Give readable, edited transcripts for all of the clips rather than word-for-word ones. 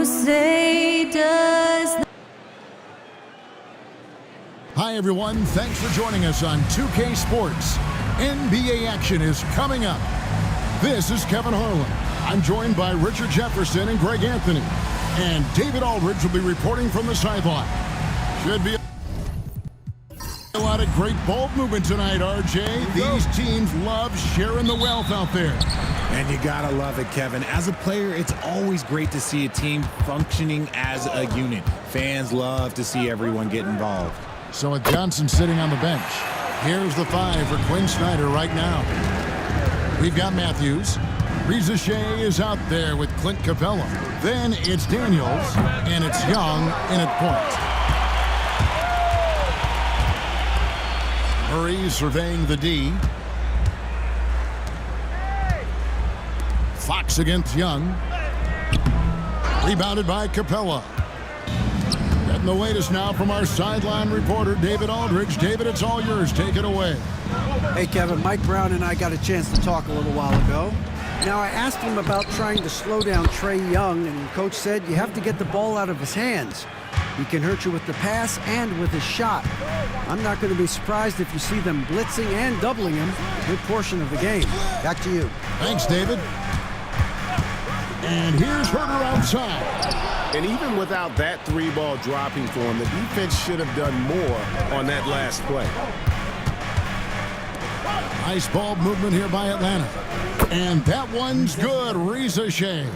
say does not. Hi, everyone. Thanks for joining us on 2K Sports. NBA action is coming up. This is Kevin Harlan. I'm joined by Richard Jefferson and Greg Anthony. And David Aldridge will be reporting from the sideline. Should be a lot of great ball movement tonight, RJ. These teams love sharing the wealth out there. And you gotta love it, Kevin. As a player, it's always great to see a team functioning as a unit. Fans love to see everyone get involved. So with Johnson sitting on the bench, here's the 5 for Quinn Snyder right now. We've got Matthews. Reza Shea is out there with Clint Capella. Then it's Daniels, and it's Young in at point. Murray surveying the D. Fox against Young. Rebounded by Capella. Getting the latest now from our sideline reporter, David Aldridge. David, it's all yours. Take it away. Hey, Kevin, Mike Brown and I got a chance to talk a little while ago. Now, I asked him about trying to slow down Trae Young, and Coach said you have to get the ball out of his hands. He can hurt you with the pass and with his shot. I'm not going to be surprised if you see them blitzing and doubling him a good portion of the game. Back to you. Thanks, David. And here's Herter outside. And even without that 3-ball dropping for him, the defense should have done more on that last play. Nice ball movement here by Atlanta. And that one's good. Reza Shea.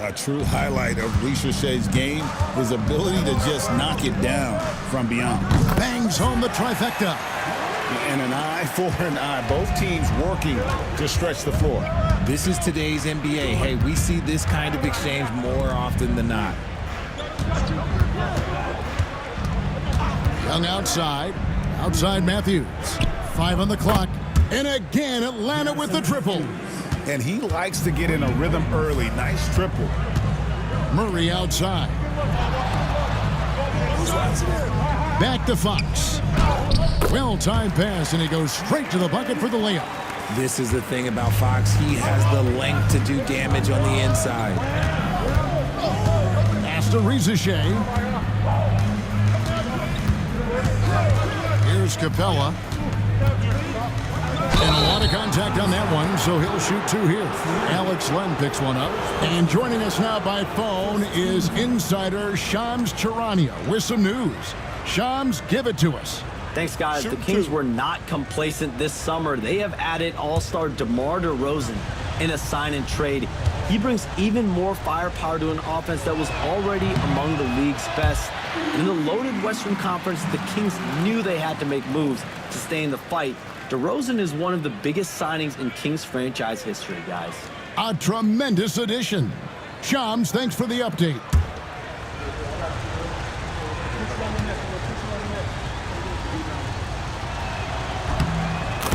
A true highlight of Reza Shea's game, his ability to just knock it down from beyond. Bangs home the trifecta. And an eye for an eye. Both teams working to stretch the floor. This is today's NBA. Hey, we see this kind of exchange more often than not. Young outside. Outside Matthews. 5 on the clock. And again, Atlanta with the triple. And he likes to get in a rhythm early. Nice triple. Murray outside. Back to Fox. Well-timed pass, and he goes straight to the bucket for the layup. This is the thing about Fox. He has the length to do damage on the inside. Pass to Reza Shea. Here's Capella. And a lot of contact on that one, so he'll shoot 2 here. Alex Len picks one up. And joining us now by phone is insider Shams Charania with some news. Shams, give it to us. Thanks, guys. The Kings were not complacent this summer. They have added all-star DeMar DeRozan in a sign-and-trade. He brings even more firepower to an offense that was already among the league's best. In the loaded Western Conference, the Kings knew they had to make moves to stay in the fight. DeRozan is one of the biggest signings in Kings franchise history, guys. A tremendous addition. Shams, thanks for the update.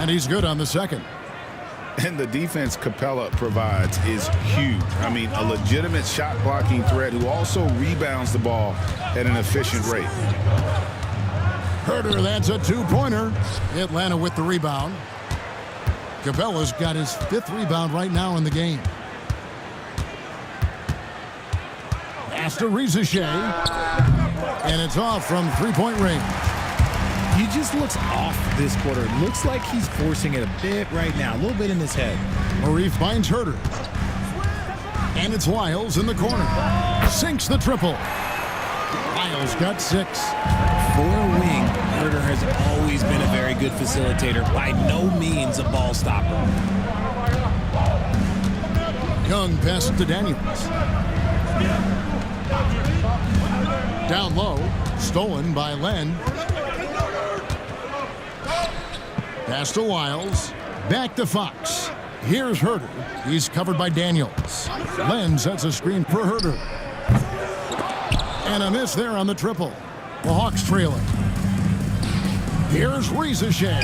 And he's good on the second. And the defense Capella provides is huge. I mean, a legitimate shot-blocking threat who also rebounds the ball at an efficient rate. Herter, that's a 2-pointer. Atlanta with the rebound. Capella's got his 5th rebound right now in the game. Pass to Reza Shea. And it's off from 3-point range. He just looks off this quarter. It looks like he's forcing it a bit right now, a little bit in his head. Murray finds Herter. And it's Lyles in the corner. Sinks the triple. Lyles got 6. For a wing, Herter has always been a very good facilitator. By no means a ball stopper. Young passes to Daniels. Down low. Stolen by Len. Pass to Lyles. Back to Fox. Here's Herter. He's covered by Daniels. Len sets a screen for Herter. And a miss there on the triple. The Hawks trailing. Here's Reza Shea.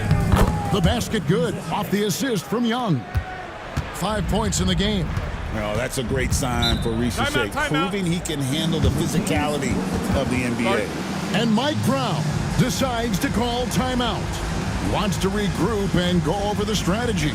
The basket good off the assist from Young. 5 points in the game. No, that's a great sign for Reza Shea, proving he can handle the physicality of the NBA. And Mike Brown decides to call timeout. Wants to regroup and go over the strategy.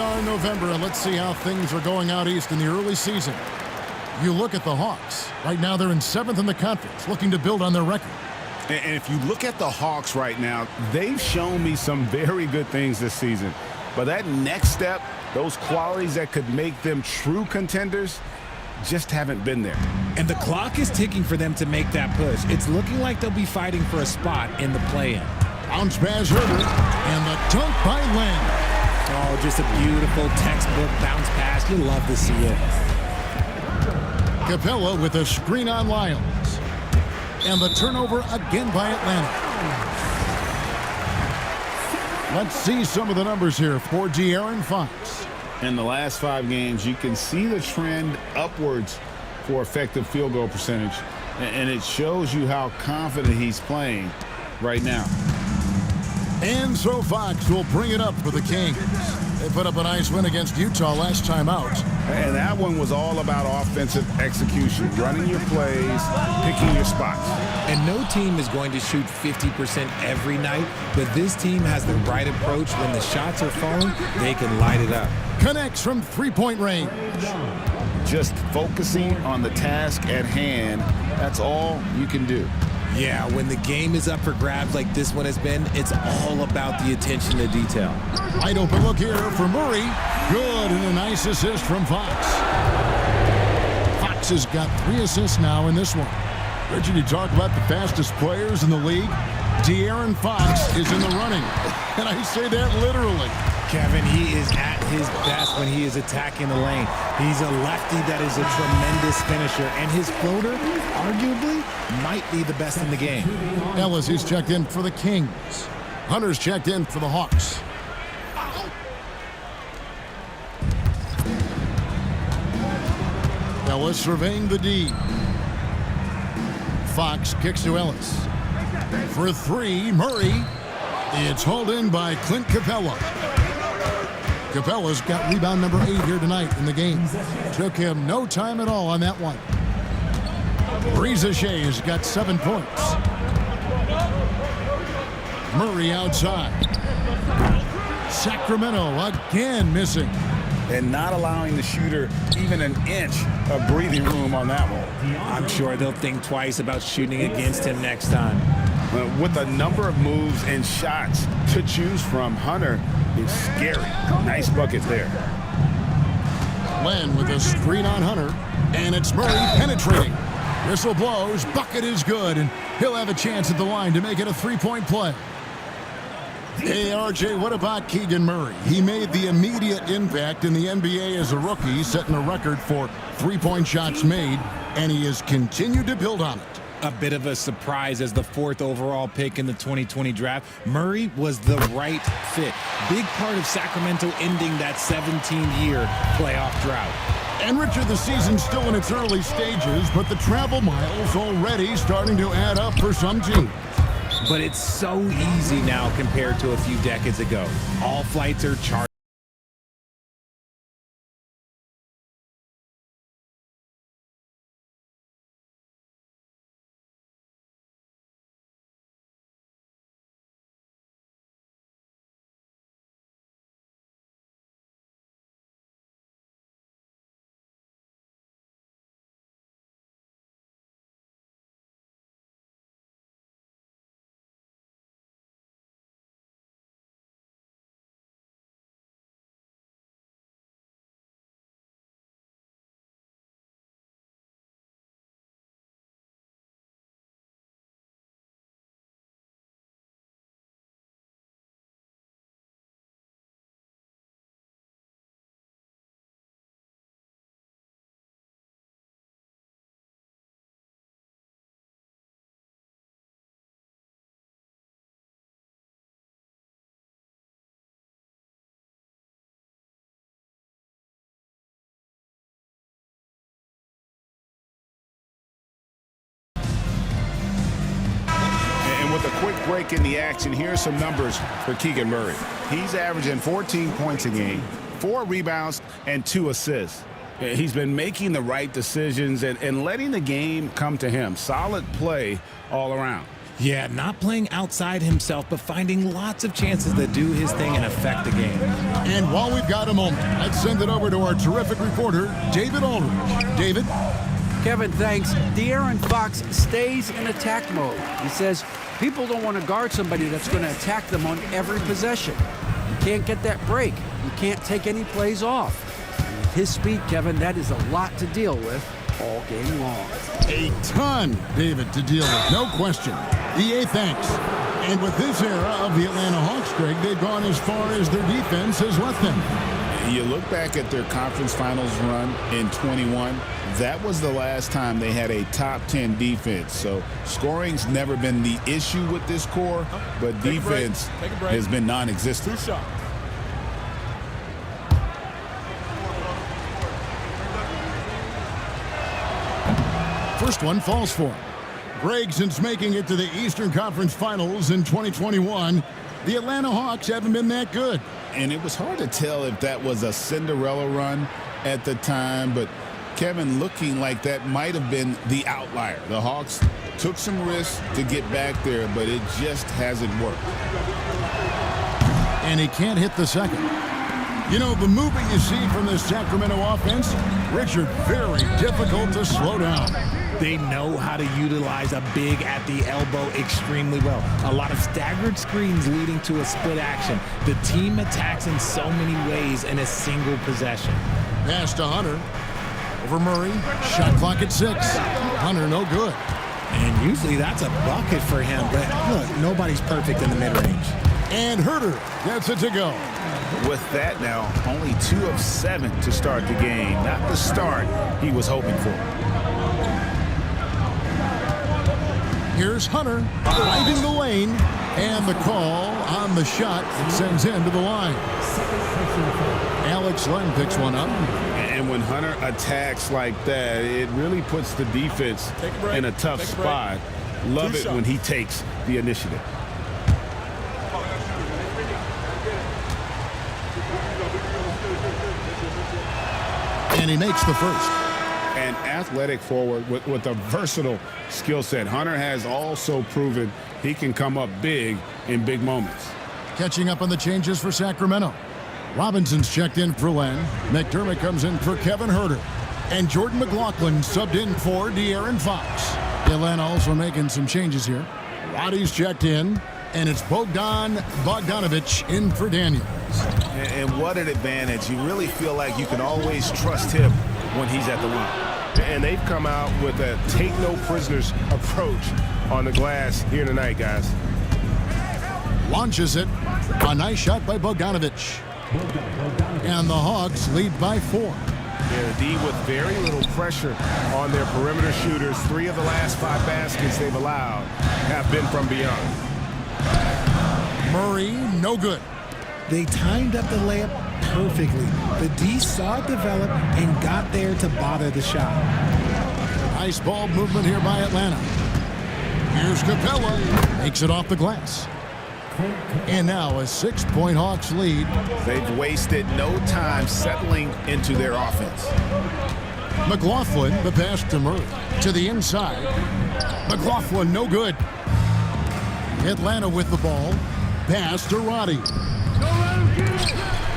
are in November, and let's see how things are going out east in the early season. You look at the Hawks. Right now, they're in 7th in the conference, looking to build on their record. And if you look at the Hawks right now, they've shown me some very good things this season. But that next step, those qualities that could make them true contenders, just haven't been there. And the clock is ticking for them to make that push. It's looking like they'll be fighting for a spot in the play-in. Bounce pass Herbert, and the dunk by Len. Oh, just a beautiful textbook bounce pass. You love to see it. Capella with a screen on Lyles. And the turnover again by Atlanta. Let's see some of the numbers here for De'Aaron Fox. In the last 5 games, you can see the trend upwards for effective field goal percentage. And it shows you how confident he's playing right now. And so Fox will bring it up for the Kings. They put up a nice win against Utah last time out. And that one was all about offensive execution, running your plays, picking your spots. And no team is going to shoot 50% every night, but this team has the right approach. When the shots are falling, they can light it up. Connects from three-point range. Just focusing on the task at hand, that's all you can do. Yeah, when the game is up for grabs like this one has been, it's all about the attention to detail. Wide open look here for Murray. Good, and a nice assist from Fox. Fox has got 3 assists now in this one. Richard, you talk about the fastest players in the league. De'Aaron Fox is in the running, and I say that literally. Kevin, he is at his best when he is attacking the lane. He's a lefty that is a tremendous finisher, and his floater, arguably, might be the best in the game. Ellis, he's checked in for the Kings. Hunter's checked in for the Hawks. Ellis surveying the D. Fox kicks to Ellis. For 3, Murray. It's hauled in by Clint Capella. Capella's got rebound number 8 here tonight in the game. Took him no time at all on that one. Reza Shea's got 7 points. Murray outside. Sacramento again missing. And not allowing the shooter even an inch of breathing room on that one. I'm sure they'll think twice about shooting against him next time. With a number of moves and shots to choose from, Hunter is scary. Nice bucket there. Len with a screen on Hunter, and it's Murray penetrating. Whistle blows, bucket is good, and he'll have a chance at the line to make it a 3-point play. Hey, RJ, what about Keegan Murray? He made the immediate impact in the NBA as a rookie, setting a record for 3-point shots made, and he has continued to build on it. A bit of a surprise as the 4th overall pick in the 2020 draft. Murray was the right fit. Big part of Sacramento ending that 17-year playoff drought. And Richard, the season's still in its early stages, but the travel miles already starting to add up for some teams. But it's so easy now compared to a few decades ago. All flights are chartered. With a quick break in the action, here's some numbers for Keegan Murray. He's averaging 14 points a game, 4 rebounds, and 2 assists. He's been making the right decisions and letting the game come to him. Solid play all around. Yeah, not playing outside himself, but finding lots of chances to do his thing and affect the game. And while we've got a moment, let's send it over to our terrific reporter, David Aldridge. David? Kevin, thanks. De'Aaron Fox stays in attack mode. He says people don't want to guard somebody that's going to attack them on every possession. You can't get that break. You can't take any plays off. With his speed, Kevin, that is a lot to deal with all game long. A ton, David, to deal with, no question. EA, thanks. And with this era of the Atlanta Hawks, Greg, they've gone as far as their defense has let them. You look back at their conference finals run in 21, that was the last time they had a top 10 defense. So scoring's never been the issue with this core, but defense has been non-existent. First one falls for him. Greg, since making it to the Eastern Conference Finals in 2021, the Atlanta Hawks haven't been that good. And it was hard to tell if that was a Cinderella run at the time, but Kevin, looking like that might have been the outlier. The Hawks took some risks to get back there, but it just hasn't worked. And he can't hit the second. You know, the movement you see from the Sacramento offense, Richard, very difficult to slow down. They know how to utilize a big at the elbow extremely well. A lot of staggered screens leading to a split action. The team attacks in so many ways in a single possession. Pass to Hunter. Over Murray. Shot clock at 6. Hunter, no good. And usually that's a bucket for him. But look, nobody's perfect in the mid-range. And Herter gets it to go. With that now, only 2 of 7 to start the game. Not the start he was hoping for. Here's Hunter driving the lane, and the call on the shot that sends him to the line. Alex Len picks one up. And when Hunter attacks like that, it really puts the defense in a tough spot. Love it when he takes the initiative. And he makes the first. An athletic forward with a versatile skill set. Hunter has also proven he can come up big in big moments. Catching up on the changes for Sacramento. Robinson's checked in for Len. McDermott comes in for Kevin Herter. And Jordan McLaughlin subbed in for De'Aaron Fox. Atlanta also making some changes here. Roddy's checked in. And it's Bogdanovich in for Daniels. And what an advantage. You really feel like you can always trust him when he's at the wing. And they've come out with a take-no-prisoners approach on the glass here tonight, guys. Launches it. A nice shot by Bogdanovich. And the Hawks lead by 4. Yeah, the D with very little pressure on their perimeter shooters. 3 of the last 5 baskets they've allowed have been from beyond. Murray, no good. They timed up the layup perfectly. The D saw it develop and got there to bother the shot. Nice ball movement here by Atlanta. Here's Capella. Makes it off the glass. And now a 6-point Hawks lead. They've wasted no time settling into their offense. McLaughlin, the pass to Murray. To the inside. McLaughlin, no good. Atlanta with the ball. Pass to Roddy.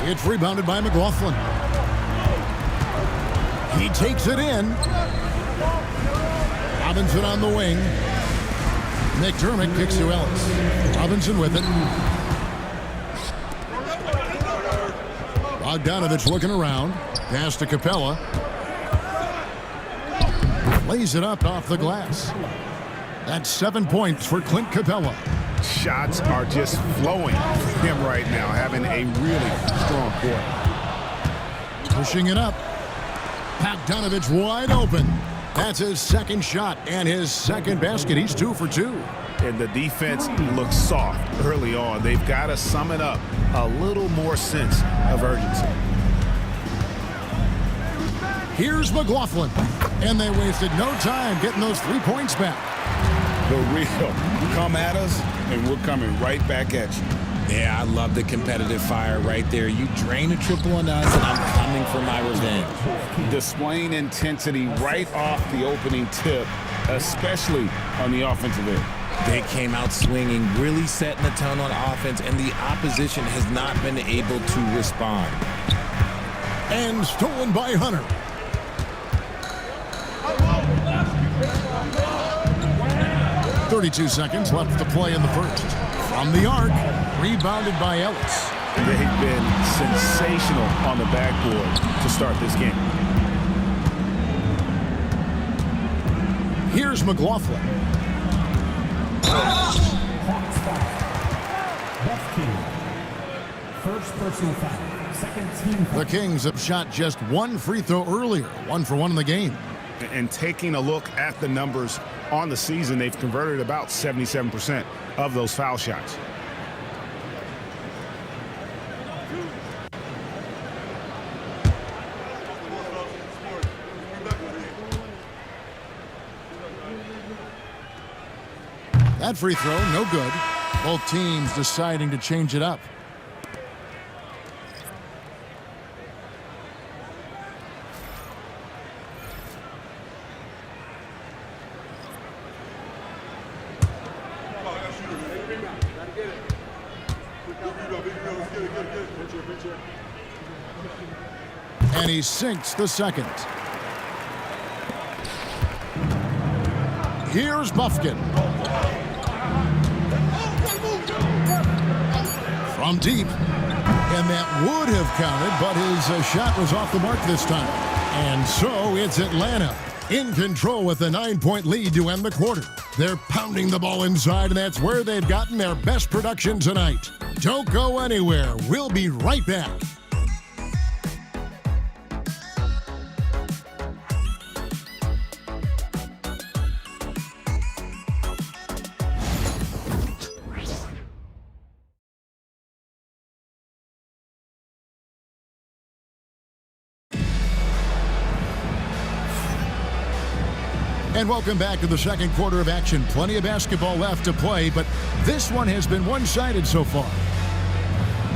It's rebounded by McLaughlin. He takes it in. Robinson on the wing. McDermott kicks to Ellis. Robinson with it. Bogdanovich looking around. Pass to Capella. Lays it up off the glass. That's 7 points for Clint Capella. Shots are just flowing for him right now, having a really strong quarter. Pushing it up. Bogdanovich wide open. That's his second shot and his second basket. He's 2 for 2. And the defense looks soft early on. They've got to sum it up. A little more sense of urgency. Here's McLaughlin. And they wasted no time getting those 3 points back. The real come at us, and we're coming right back at you. Yeah, I love the competitive fire right there. You drain a triple on us, and I'm coming for my revenge. Displaying intensity right off the opening tip, especially on the offensive end. They came out swinging, really setting the tone on offense, and the opposition has not been able to respond. And stolen by Hunter. .32 seconds left to play in the first. From the arc, rebounded by Ellis. They've been sensational on the backboard to start this game. Here's McLaughlin. First personal foul. Second team foul. The Kings have shot just one free throw earlier, 1 for 1 in the game. And taking a look at the numbers on the season, they've converted about 77% of those foul shots. That free throw, no good. Both teams deciding to change it up. And he sinks the second. Here's Bufkin. From deep. And that would have counted, but his shot was off the mark this time. And so it's Atlanta in control with a 9-point lead to end the quarter. They're pounding the ball inside, and that's where they've gotten their best production tonight. Don't go anywhere. We'll be right back. And welcome back to the second quarter of action. Plenty of basketball left to play, but this one has been one-sided so far.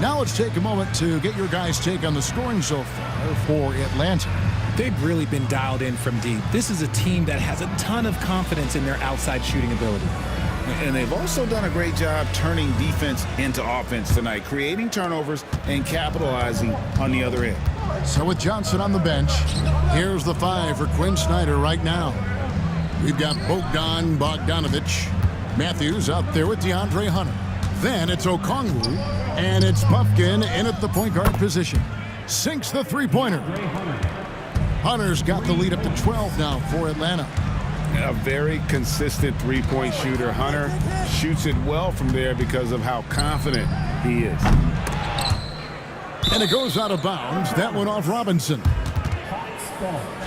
Now let's take a moment to get your guys' take on the scoring so far for Atlanta. They've really been dialed in from deep. This is a team that has a ton of confidence in their outside shooting ability. And they've also done a great job turning defense into offense tonight, creating turnovers and capitalizing on the other end. So with Johnson on the bench, here's the 5 for Quinn Snyder right now. We've got Bogdanovich. Matthews out there with DeAndre Hunter. Then it's Okongwu, and it's Bufkin in at the point guard position. Sinks the three-pointer. Hunter's got the lead up to 12 now for Atlanta. A very consistent three-point shooter. Hunter shoots it well from there because of how confident he is. And it goes out of bounds. That one off Robinson.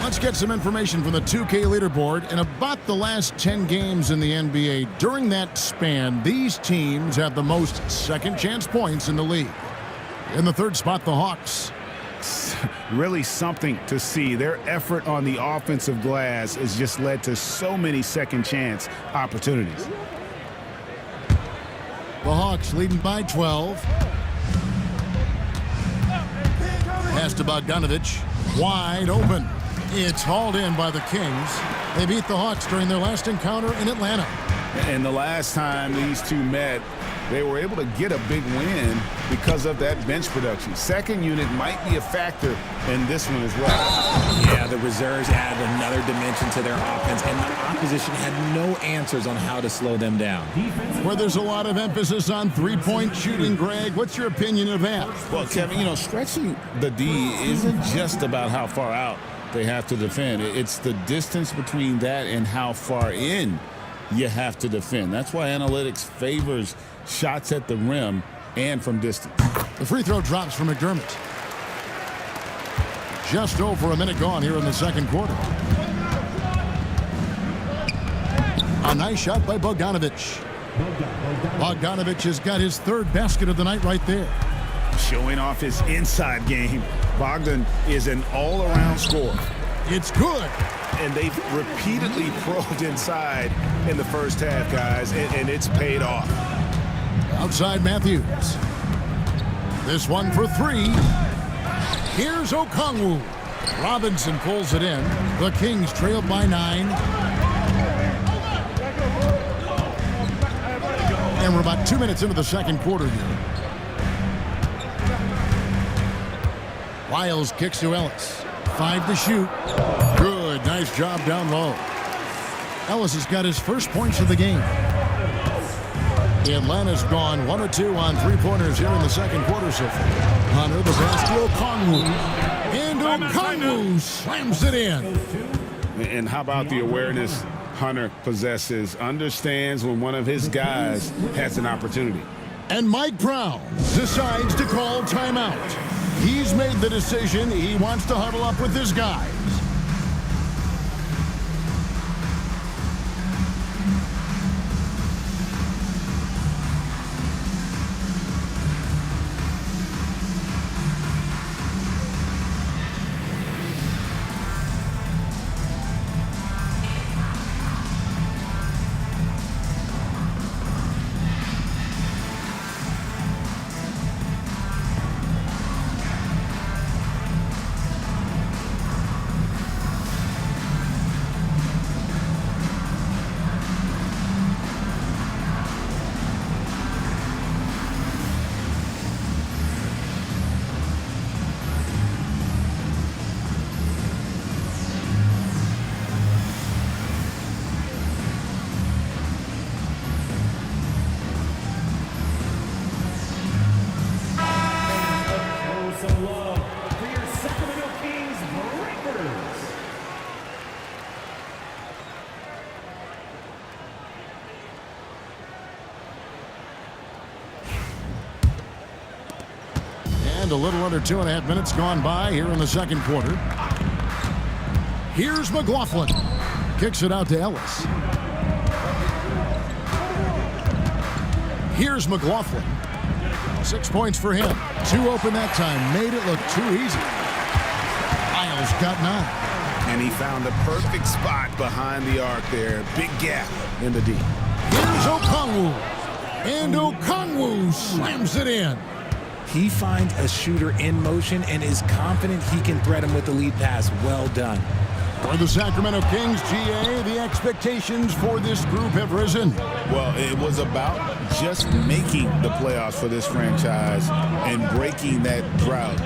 Let's get some information from the 2K leaderboard. In about the last 10 games in the NBA, during that span, these teams have the most second chance points in the league. In the third spot, the Hawks. Really something to see. Their effort on the offensive glass has just led to so many second chance opportunities. The Hawks leading by 12. Pass to Bogdanovich. Wide open. It's hauled in by the Kings. They beat the Hawks during their last encounter in Atlanta. And the last time these two met, they were able to get a big win because of that bench production. Second unit might be a factor in this one as well. Yeah, the reserves add another dimension to their offense, and the opposition had no answers on how to slow them down. Where there's a lot of emphasis on three-point shooting, Greg, what's your opinion of that? Well, Kevin, stretching the D isn't just about how far out they have to defend. It's the distance between that and how far in you have to defend. That's why analytics favors shots at the rim and from distance. The free throw drops from McDermott. Just over a minute gone here in the second quarter. A nice shot by Bogdanovich. Bogdanovich has got his third basket of the night right there. Showing off his inside game. Bogdan is an all-around scorer. It's good. And they've repeatedly probed inside in the first half, guys, and it's paid off. Outside Matthews. This one for 3. Here's Okongwu. Robinson pulls it in. The Kings trailed by 9. And we're about 2 minutes into the second quarter here. Wiles kicks to Ellis. 5 to shoot. Good. Nice job down low. Ellis has got his first points of the game. Atlanta's gone 1 of 2 on three-pointers here in the second quarter so far. Hunter, the pass to Okongwu. And Okongwu slams it in. And how about the awareness Hunter possesses? Understands when one of his guys has an opportunity. And Mike Brown decides to call timeout. He's made the decision. He wants to huddle up with his guys. Show some love for your Sacramento Kings Breakers. And a little under 2.5 minutes gone by here in the second quarter. Here's McLaughlin. Kicks it out to Ellis. Here's McLaughlin. 6 points for him. 2 open that time. Made it look too easy. Miles got 9. And he found the perfect spot behind the arc there. Big gap in the D. Here's Okongwu. And Okongwu slams it in. He finds a shooter in motion and is confident he can thread him with the lead pass. Well done. For the Sacramento Kings, GA, the expectations for this group have risen. Well, it was about just making the playoffs for this franchise and breaking that drought.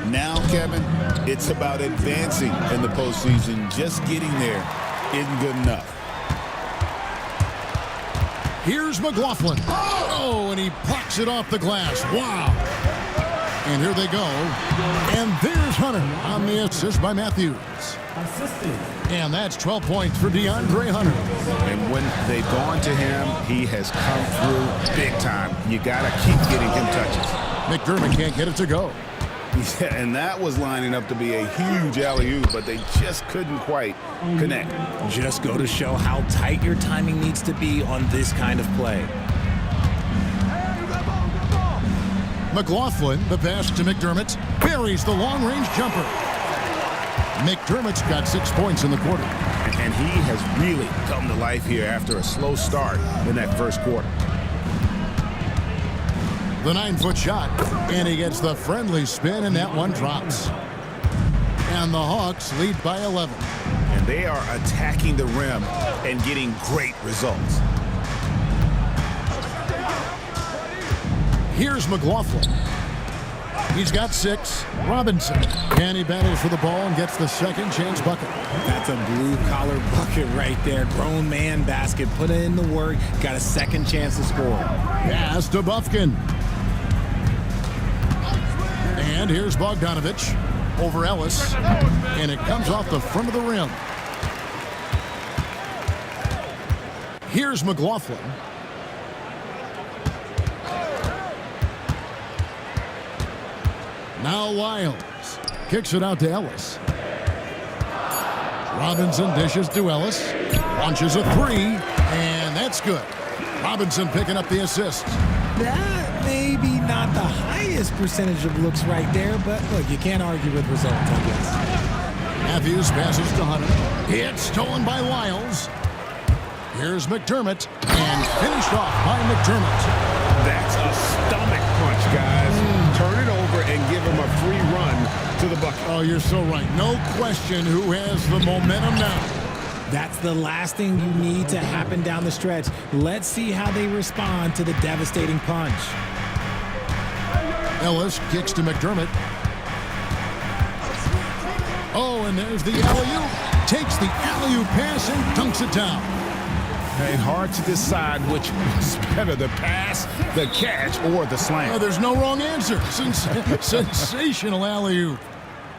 Now, Kevin, it's about advancing in the postseason. Just getting there isn't good enough. Here's McLaughlin. Oh, and he plucks it off the glass. Wow. And here they go. And there's Hunter on the assist by Matthews. Assisted. And that's 12 points for DeAndre Hunter. And when they've gone to him, he has come through big time. You got to keep getting him touches. McDermott can't get it to go. Yeah, and that was lining up to be a huge alley-oop, but they just couldn't quite connect. Just go to show how tight your timing needs to be on this kind of play. McLaughlin, the pass to McDermott, buries the long-range jumper. McDermott's got 6 points in the quarter. And he has really come to life here after a slow start in that first quarter. The 9-foot shot, and he gets the friendly spin, and that one drops. And the Hawks lead by 11. And they are attacking the rim and getting great results. Here's McLaughlin. He's got 6. Robinson. And he battles for the ball and gets the second chance bucket. That's a blue-collar bucket right there. Grown man basket. Put in the work. Got a second chance to score. Pass to Bufkin. And here's Bogdanovich over Ellis. And it comes off the front of the rim. Here's McLaughlin. Now Wiles kicks it out to Ellis. Robinson dishes to Ellis. Launches a 3, and that's good. Robinson picking up the assist. That may be not the highest percentage of looks right there, but look, you can't argue with results, I guess. Matthews passes to Hunter. It's stolen by Wiles. Here's McDermott, and finished off by McDermott. That's a stomach punch, guys. Turn it over and give him a free run to the bucket. Oh, you're so right. No question who has the momentum now. That's the last thing you need to happen down the stretch. Let's see how they respond to the devastating punch. Ellis kicks to McDermott. Oh, and there's the alley-oop. Takes the alley-oop pass and dunks it down. And hard to decide which was better, the pass, the catch, or the slam. Oh, there's no wrong answer. Sensational alley-oop.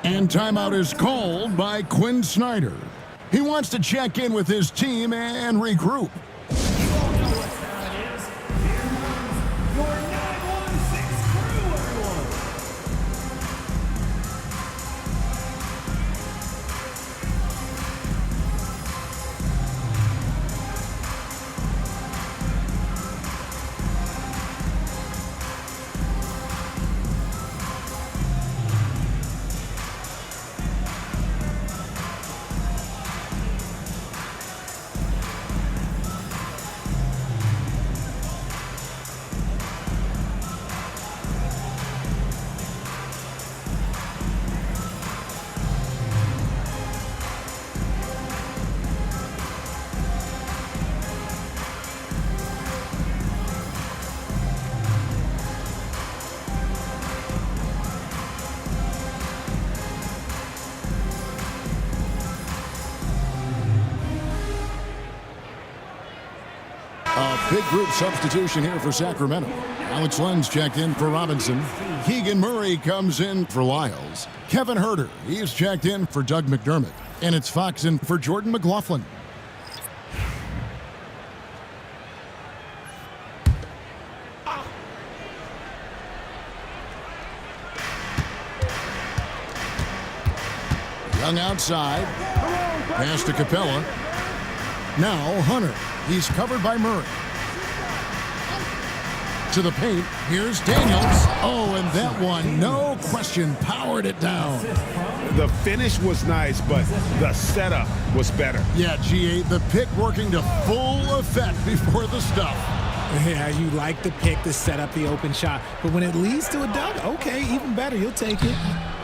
And timeout is called by Quinn Snyder. He wants to check in with his team and regroup. Big group substitution here for Sacramento. Alex Lenz checked in for Robinson. Keegan Murray comes in for Lyles. Kevin Herter, he's checked in for Doug McDermott. And it's Fox in for Jordan McLaughlin. Young outside. Pass to Capella. Now Hunter. He's covered by Murray. To the paint. Here's Daniels. Oh, and that one, no question, powered it down. The finish was nice, but the setup was better. Yeah, G8, the pick working to full effect before the stuff. Yeah, you like the pick to set up the open shot, but when it leads to a dunk, okay, even better, you'll take it.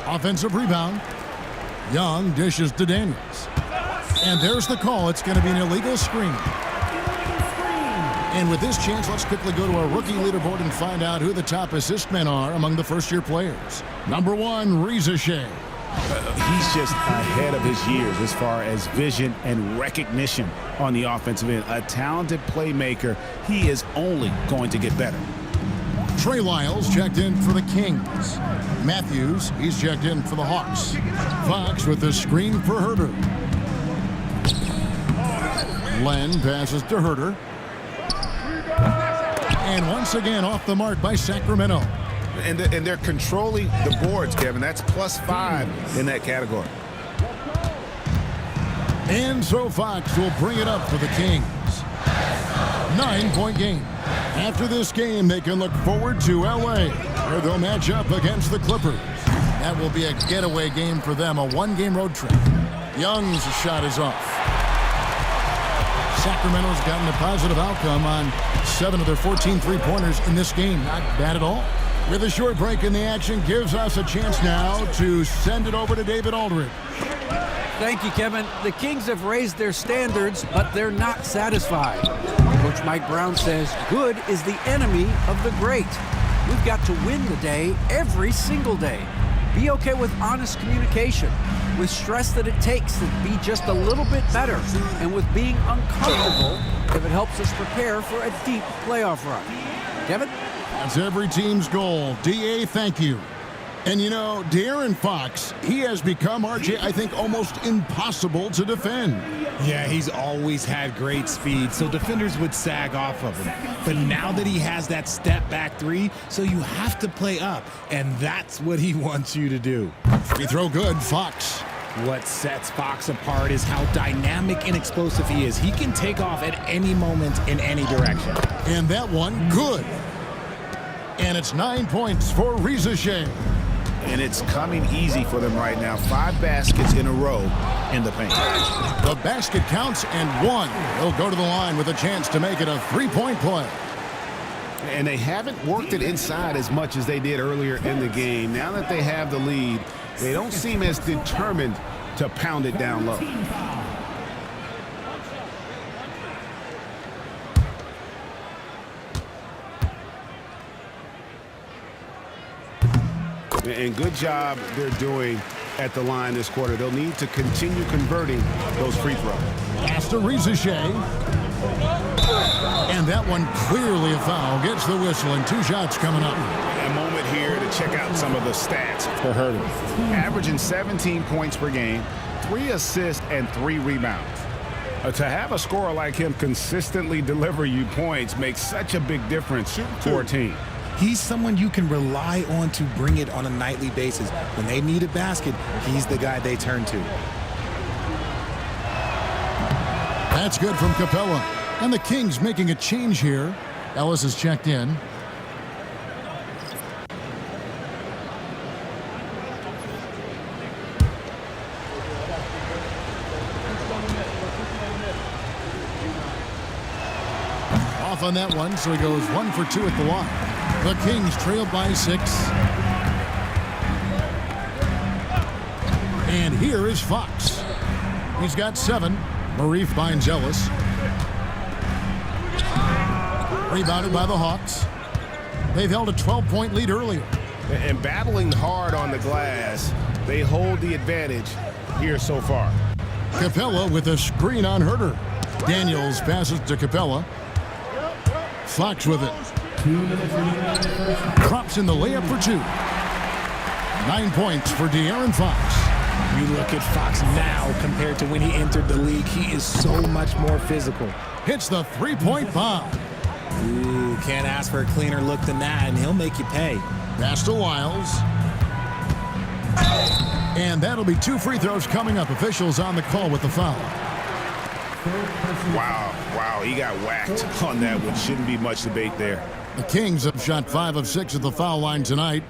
Offensive rebound. Young dishes to Daniels. And there's the call. It's going to be an illegal screen. And with this chance, let's quickly go to our rookie leaderboard and find out who the top assist men are among the first-year players. Number 1, Reza Shea. He's just ahead of his years as far as vision and recognition on the offensive end. A talented playmaker. He is only going to get better. Trey Lyles checked in for the Kings. Matthews, he's checked in for the Hawks. Fox with the screen for Herter. Len passes to Herter. And once again off the mark by Sacramento. And they're controlling the boards, Kevin. That's +5 in that category. And so Fox will bring it up for the Kings. 9-point game. After this game, they can look forward to L.A., where they'll match up against the Clippers. That will be a getaway game for them, a one-game road trip. Young's shot is off. Sacramento's gotten a positive outcome on 7 of their 14 three-pointers in this game. Not bad at all. With a short break in the action, gives us a chance now to send it over to David Aldridge. Thank you, Kevin. The Kings have raised their standards, but they're not satisfied. Coach Mike Brown says good is the enemy of the great. We've got to win the day every single day. Be okay with honest communication, with stress that it takes to be just a little bit better, and with being uncomfortable if it helps us prepare for a deep playoff run. Kevin? That's every team's goal. D.A., thank you. And you know, De'Aaron Fox, he has become, RJ, I think, almost impossible to defend. Yeah, he's always had great speed, so defenders would sag off of him. But now that he has that step-back three, so you have to play up, and that's what he wants you to do. Free throw good, Fox. What sets Fox apart is how dynamic and explosive he is. He can take off at any moment in any direction. And that one, good. And it's 9 points for Reza Shea. And it's coming easy for them right now. 5 baskets in a row in the paint. The basket counts and 1. They'll go to the line with a chance to make it a 3-point play. And they haven't worked it inside as much as they did earlier in the game. Now that they have the lead, they don't seem as determined to pound it down low. And good job they're doing at the line this quarter. They'll need to continue converting those free throws. Pass to Shea. And that one clearly a foul. Gets the whistle and 2 shots coming up. A moment here to check out some of the stats for Herter. Averaging 17 points per game, 3 assists, and 3 rebounds. To have a scorer like him consistently deliver you points makes such a big difference for a team. He's someone you can rely on to bring it on a nightly basis. When they need a basket, he's the guy they turn to. That's good from Capella. And the Kings making a change here. Ellis has checked in. Off on that one, so he goes 1 for 2 at the line. The Kings trail by 6. And here is Fox. He's got 7. Murray finds Ellis. Rebounded by the Hawks. They've held a 12-point lead earlier. And battling hard on the glass, they hold the advantage here so far. Capella with a screen on Herter. Daniels passes to Capella. Fox with it. Drops in the layup for 2. 9 points for De'Aaron Fox. You look at Fox now compared to when he entered the league, he is so much more physical. Hits the 3-point bomb. Ooh, can't ask for a cleaner look than that, and he'll make you pay. Pass to Wiles. And that'll be 2 free throws coming up. Officials on the call with the foul. Wow, he got whacked on that one. Shouldn't be much debate there. The Kings have shot 5 of 6 at the foul line tonight.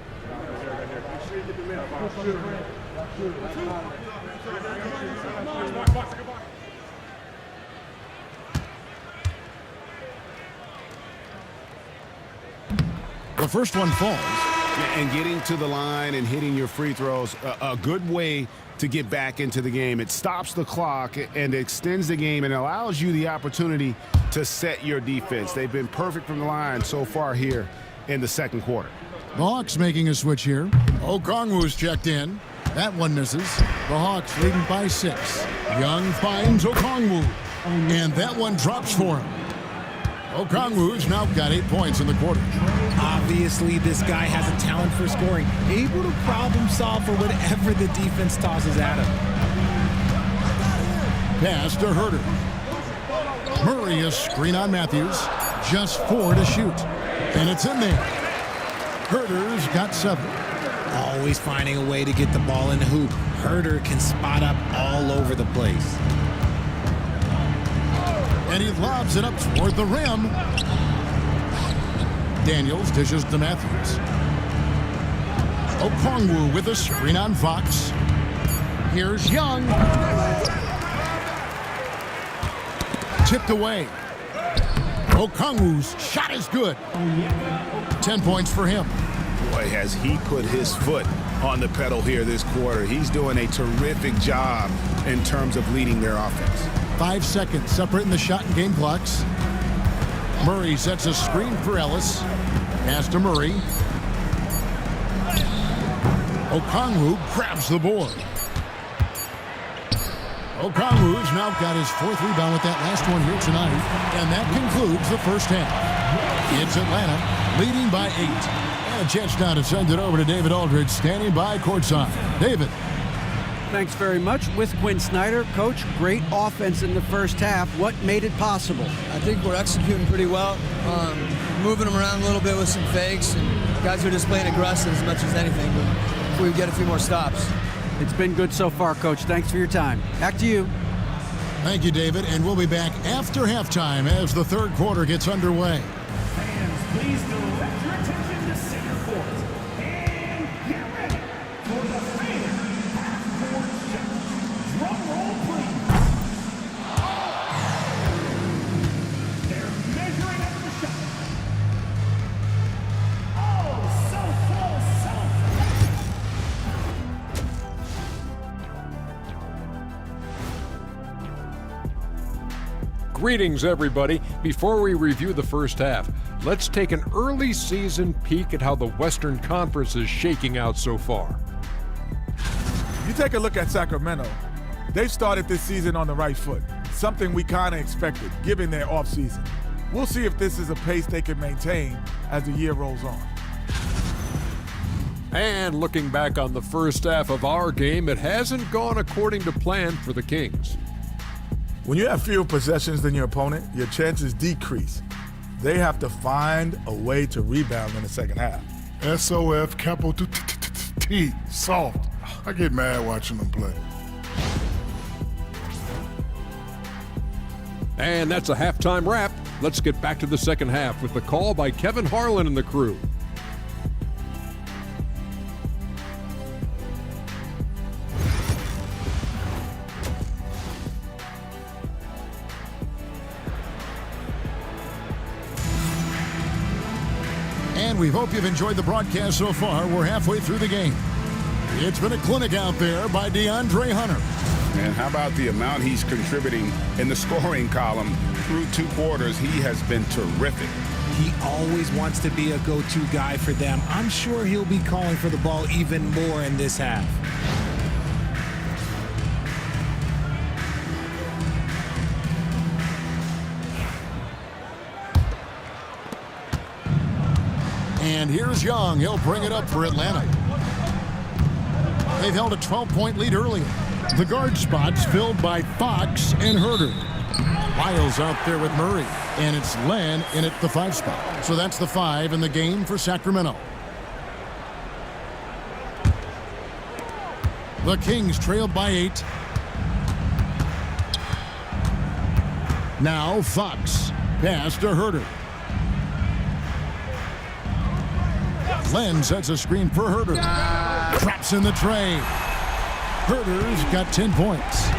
The first one falls. And getting to the line and hitting your free throws, a good way to get back into the game. It stops the clock and extends the game and allows you the opportunity to set your defense. They've been perfect from the line so far here in the second quarter. The Hawks making a switch here. Okongwu's checked in. That one misses. The Hawks leading by 6. Young finds Okongwu. And that one drops for him. Okongwu's now got 8 points in the quarter. Obviously, this guy has a talent for scoring, able to problem solve for whatever the defense tosses at him. Pass to Herter. Murray a screen on Matthews. Just 4 to shoot. And it's in there. Herter's got 7. Always finding a way to get the ball in the hoop. Herter can spot up all over the place. And he lobs it up toward the rim. Daniels dishes to Matthews. Okongwu with a screen on Fox. Here's Young. Tipped away. Okongwu's shot is good. 10 points for him. Boy, has he put his foot on the pedal here this quarter. He's doing a terrific job in terms of leading their offense. 5 seconds separating the shot and game clocks. Murray sets a screen for Ellis. Pass to Murray. Okongwu grabs the board. Okongwu's now got his 4th rebound with that last one here tonight. And that concludes the first half. It's Atlanta leading by 8. And a chance now to send it over to David Aldridge standing by courtside. David. Thanks very much. With Quinn Snyder, Coach, great offense in the first half. What made it possible? I think we're executing pretty well, moving them around a little bit with some fakes, and guys are just playing aggressive as much as anything, but if we get a few more stops. It's been good so far, Coach. Thanks for your time. Back to you. Thank you, David, and we'll be back after halftime as the third quarter gets underway. Fans, please direct your attention to center court and get ready for the fan half-court check. Drum roll, please. They're measuring up the shot. Oh, so close, so Greetings, everybody. Before we review the first half, let's take an early season peek at how the Western Conference is shaking out so far. You take a look at Sacramento. They've started this season on the right foot, something we kind of expected, given their offseason. We'll see if this is a pace they can maintain as the year rolls on. And looking back on the first half of our game, it hasn't gone according to plan for the Kings. When you have fewer possessions than your opponent, your chances decrease. They have to find a way to rebound in the second half. SOF, capital T, soft. I get mad watching them play. And that's a halftime wrap. Let's get back to the second half with the call by Kevin Harlan and the crew. And we hope you've enjoyed the broadcast so far. We're halfway through the game. It's been a clinic out there by DeAndre Hunter. And how about the amount he's contributing in the scoring column through 2 quarters? He has been terrific. He always wants to be a go-to guy for them. I'm sure he'll be calling for the ball even more in this half. And here's Young. He'll bring it up for Atlanta. They've held a 12-point lead earlier. The guard spots filled by Fox and Herter. Wiles out there with Murray. And it's Len in at the 5 spot. So that's the 5 in the game for Sacramento. The Kings trailed by 8. Now Fox. Pass to Herter. Len sets a screen for Herter. Traps in the tray. Herter's got 10 points.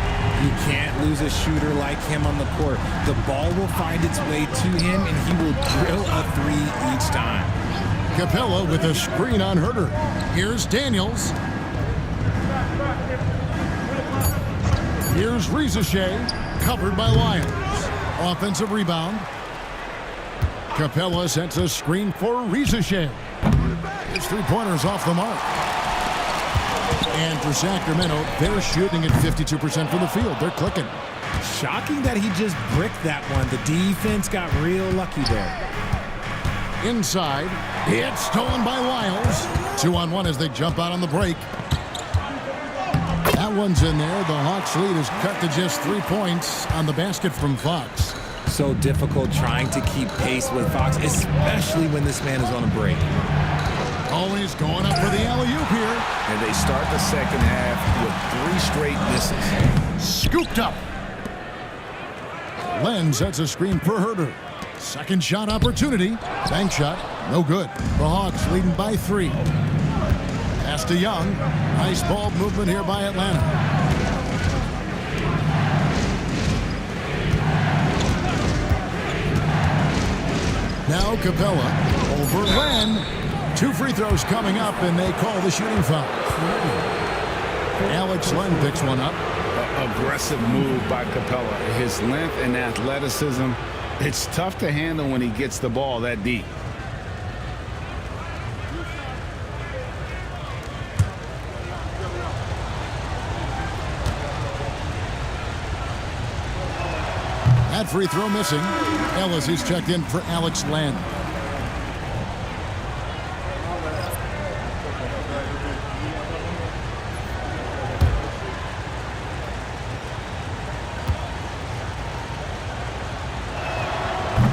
You can't lose a shooter like him on the court. The ball will find its way to him, and he will drill a 3 each time. Capella with a screen on Herter. Here's Daniels. Here's Rizichet, covered by Lyons. Offensive rebound. Capella sets a screen for Rizichet. His 3-pointers off the mark. And for Sacramento, they're shooting at 52% from the field. They're clicking. Shocking that he just bricked that one. The defense got real lucky there. Inside, it's stolen by Wiles. 2-on-1 as they jump out on the break. That one's in there. The Hawks lead is cut to just 3 points on the basket from Fox. So difficult trying to keep pace with Fox, especially when this man is on a break. Always going up for the alley-oop here. And they start the second half with 3 straight misses. Scooped up. Len sets a screen for Herter. Second shot opportunity. Bank shot. No good. The Hawks leading by 3. Pass to Young. Nice ball movement here by Atlanta. Now Capella over Len. 2 free throws coming up, and they call the shooting foul. Alex Len picks one up. Aggressive move by Capella. His length and athleticism, it's tough to handle when he gets the ball that deep. That free throw missing. Ellis is checked in for Alex Len.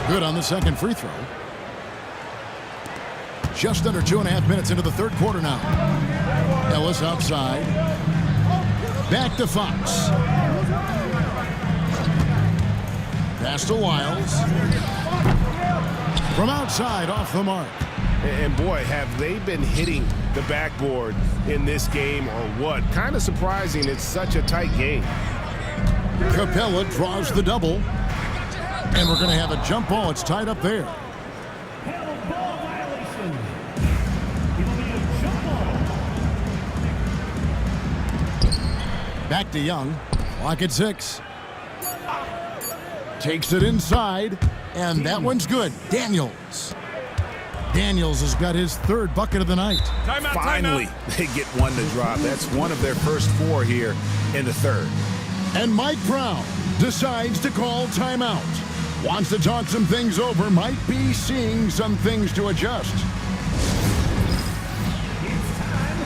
Good on the second free throw. Just under 2.5 minutes into the third quarter now. Ellis outside. Back to Fox. Pass to Wiles. From outside, off the mark. And boy, have they been hitting the backboard in this game or what? Kind of surprising it's such a tight game. Capella draws the double. And we're going to have a jump ball. It's tied up there. Held ball violation. It'll be a jump ball. Back to Young. Clock at 6. Takes it inside, and that one's good. Daniels. Daniels has got his third bucket of the night. Finally, they get one to drop. That's one of their first 4 here in the third. And Mike Brown decides to call timeout. Wants to talk some things over, might be seeing some things to adjust. It's time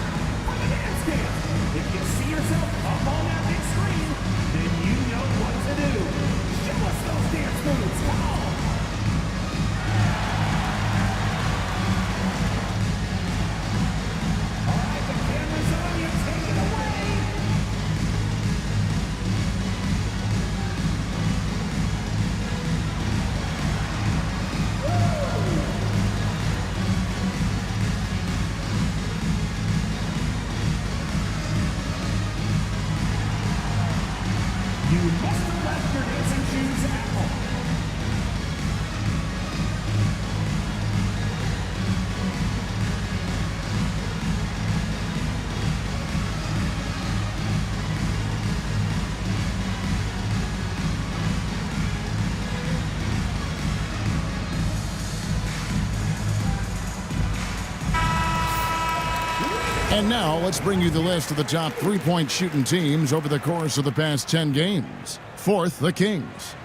for the dance dance. If you see yourself up on that big screen, then you know what to do. Show us those dance moves. Come on. All right, the camera's on you. Take it away. You must have left your dancing shoes at home. And now let's bring you the list of the top three-point shooting teams over the course of the past 10 games. Fourth, the Kings.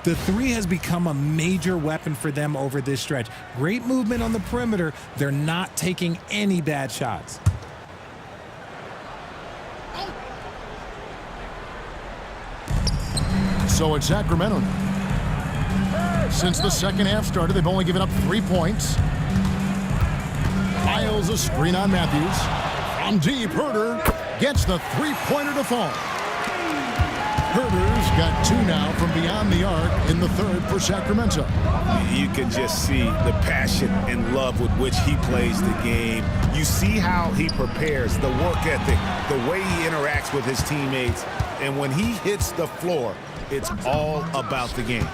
The three has become a major weapon for them over this stretch. Great movement on the perimeter. They're not taking any bad shots. So it's Sacramento now. Since the second half started, they've only given up 3 points. Miles a screen on Matthews. From deep, Herter gets the three-pointer to fall. Herter's got 2 now from beyond the arc in the third for Sacramento. You can just see the passion and love with which he plays the game. You see how he prepares, the work ethic, the way he interacts with his teammates. And when he hits the floor, it's all about the game.